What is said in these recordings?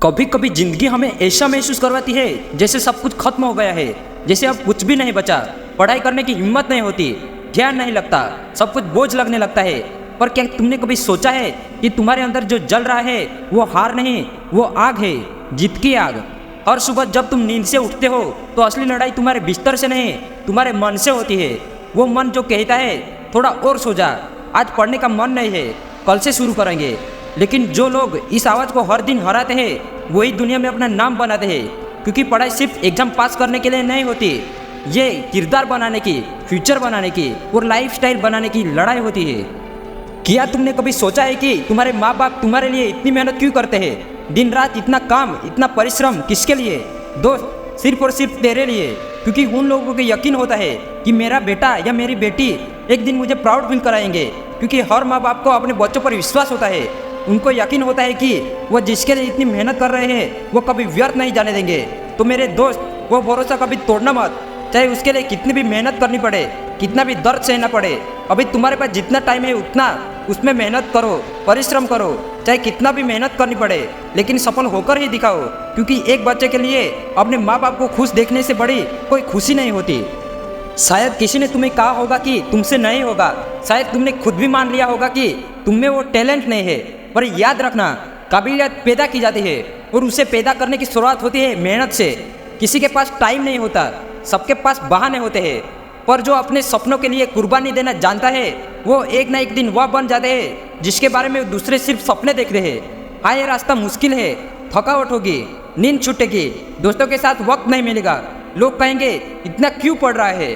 कभी कभी जिंदगी हमें ऐसा महसूस करवाती है जैसे सब कुछ खत्म हो गया है, जैसे अब कुछ भी नहीं बचा। पढ़ाई करने की हिम्मत नहीं होती, ध्यान नहीं लगता, सब कुछ बोझ लगने लगता है। पर क्या तुमने कभी सोचा है कि तुम्हारे अंदर जो जल रहा है वो हार नहीं, वो आग है, जीत की आग। हर सुबह जब तुम नींद से उठते हो तो असली लड़ाई तुम्हारे बिस्तर से नहीं, तुम्हारे मन से होती है। वो मन जो कहता है थोड़ा और सो जा, आज पढ़ने का मन नहीं है, कल से शुरू करेंगे। लेकिन जो लोग इस आवाज़ को हर दिन हराते हैं वही दुनिया में अपना नाम बनाते हैं। क्योंकि पढ़ाई सिर्फ एग्जाम पास करने के लिए नहीं होती, ये किरदार बनाने की, फ्यूचर बनाने की और लाइफस्टाइल बनाने की लड़ाई होती है। क्या तुमने कभी सोचा है कि तुम्हारे माँ बाप तुम्हारे लिए इतनी मेहनत क्यों करते हैं? दिन रात इतना काम, इतना परिश्रम किसके लिए? दोस्त, सिर्फ और सिर्फ तेरे लिए। क्योंकि उन लोगों को यकीन होता है कि मेरा बेटा या मेरी बेटी एक दिन मुझे प्राउड फील कराएंगे। क्योंकि हर माँ बाप को अपने बच्चों पर विश्वास होता है, उनको यकीन होता है कि वो जिसके लिए इतनी मेहनत कर रहे हैं वो कभी व्यर्थ नहीं जाने देंगे। तो मेरे दोस्त, वो भरोसा कभी तोड़ना मत, चाहे उसके लिए कितनी भी मेहनत करनी पड़े, कितना भी दर्द सहना पड़े। अभी तुम्हारे पास जितना टाइम है उतना उसमें मेहनत करो, परिश्रम करो, चाहे कितना भी मेहनत करनी पड़े, लेकिन सफल होकर ही दिखाओ। क्योंकि एक बच्चे के लिए अपने माँ बाप को खुश देखने से बड़ी कोई खुशी नहीं होती। शायद किसी ने तुम्हें कहा होगा कि तुमसे नहीं होगा, शायद तुमने खुद भी मान लिया होगा कि तुम में वो टैलेंट नहीं है। पर याद रखना, काबिलियत पैदा की जाती है और उसे पैदा करने की शुरुआत होती है मेहनत से। किसी के पास टाइम नहीं होता, सबके पास बहाने होते हैं। पर जो अपने सपनों के लिए कुर्बानी देना जानता है वो एक ना एक दिन वह बन जाते हैं जिसके बारे में दूसरे सिर्फ सपने देखते हैं। हाँ, ये रास्ता मुश्किल है, थकावट होगी, नींद छूटेगी, दोस्तों के साथ वक्त नहीं मिलेगा, लोग कहेंगे इतना क्यों पढ़ रहा है।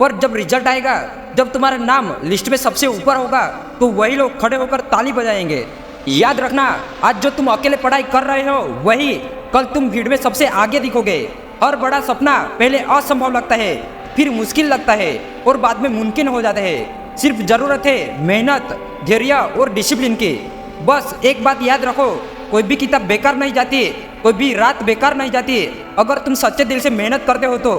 पर जब रिजल्ट आएगा, जब तुम्हारा नाम लिस्ट में सबसे ऊपर होगा तो वही लोग खड़े होकर ताली बजाएंगे। याद रखना, आज जो तुम अकेले पढ़ाई कर रहे हो वही कल तुम भीड़ में सबसे आगे दिखोगे। हर बड़ा सपना पहले असंभव लगता है, फिर मुश्किल लगता है और बाद में मुमकिन हो जाता है। सिर्फ जरूरत है मेहनत, धैर्य और डिसिप्लिन की। बस एक बात याद रखो, कोई भी किताब बेकार नहीं जाती, कोई भी रात बेकार नहीं जाती अगर तुम सच्चे दिल से मेहनत करते हो तो।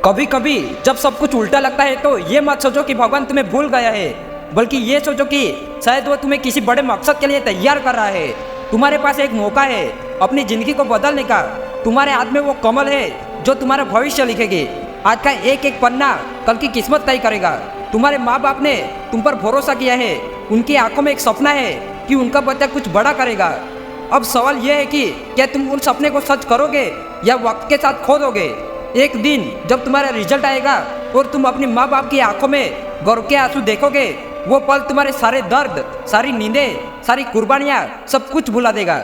कभी कभी जब सब कुछ उल्टा लगता है तो ये मत सोचो कि भगवान तुम्हें भूल गया है, बल्कि ये सोचो कि शायद वो तुम्हें किसी बड़े मकसद के लिए तैयार कर रहा है। तुम्हारे पास एक मौका है अपनी जिंदगी को बदलने का। तुम्हारे हाथ में वो कमल है जो तुम्हारा भविष्य लिखेगी। आज का एक एक पन्ना कल की किस्मत तय करेगा। तुम्हारे माँ बाप ने तुम पर भरोसा किया है, उनकी आंखों में एक सपना है कि उनका बच्चा कुछ बड़ा करेगा। अब सवाल यह है कि क्या तुम उन सपने को सच करोगे या वक्त के साथ खो दोगे? एक दिन जब तुम्हारा रिजल्ट आएगा और तुम अपने माँ बाप की आंखों में गर्व के आंसू देखोगे, वो पल तुम्हारे सारे दर्द, सारी नींदें, सारी कुर्बानियाँ सब कुछ भुला देगा।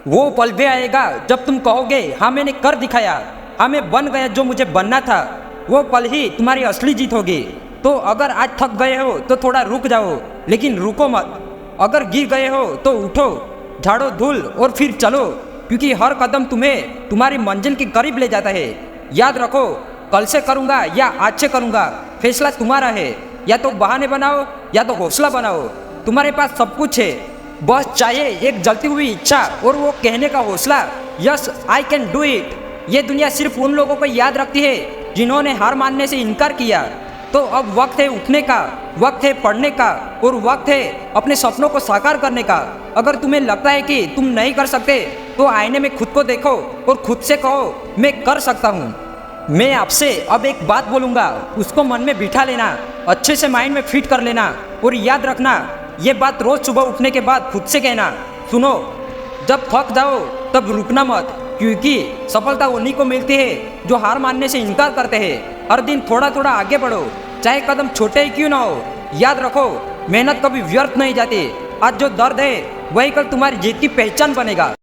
वो पल भी आएगा जब तुम कहोगे हाँ मैंने कर दिखाया, हाँ मैं बन गया जो मुझे बनना था। वो पल ही तुम्हारी असली जीत होगी। तो अगर आज थक गए हो तो थोड़ा रुक जाओ, लेकिन रुको मत। अगर गिर गए हो तो उठो, झाड़ो धूल और फिर चलो। क्योंकि हर कदम तुम्हें तुम्हारी मंजिल के करीब ले जाता है। याद रखो, कल से करूँगा या आज से करूँगा, फैसला तुम्हारा है। या तो बहाने बनाओ या तो हौसला बनाओ। तुम्हारे पास सब कुछ है, बस चाहिए एक जलती हुई इच्छा और वो कहने का हौसला, yes I can do it. ये दुनिया सिर्फ उन लोगों को याद रखती है जिन्होंने हार मानने से इनकार किया। तो अब वक्त है उठने का, वक्त है पढ़ने का और वक्त है अपने सपनों को साकार करने का। अगर तुम्हें लगता है कि तुम नहीं कर सकते तो आईने में खुद को देखो और खुद से कहो मैं कर सकता हूँ। मैं आपसे अब एक बात बोलूँगा, उसको मन में बिठा लेना, अच्छे से माइंड में फिट कर लेना और याद रखना, ये बात रोज सुबह उठने के बाद खुद से कहना। सुनो, जब थक जाओ तब रुकना मत, क्योंकि सफलता उन्हीं को मिलती है जो हार मानने से इनकार करते हैं। हर दिन थोड़ा थोड़ा आगे बढ़ो, चाहे कदम छोटे ही क्यों ना हो। याद रखो, मेहनत कभी व्यर्थ नहीं जाती। आज जो दर्द है वही कल तुम्हारी जीत की पहचान बनेगा।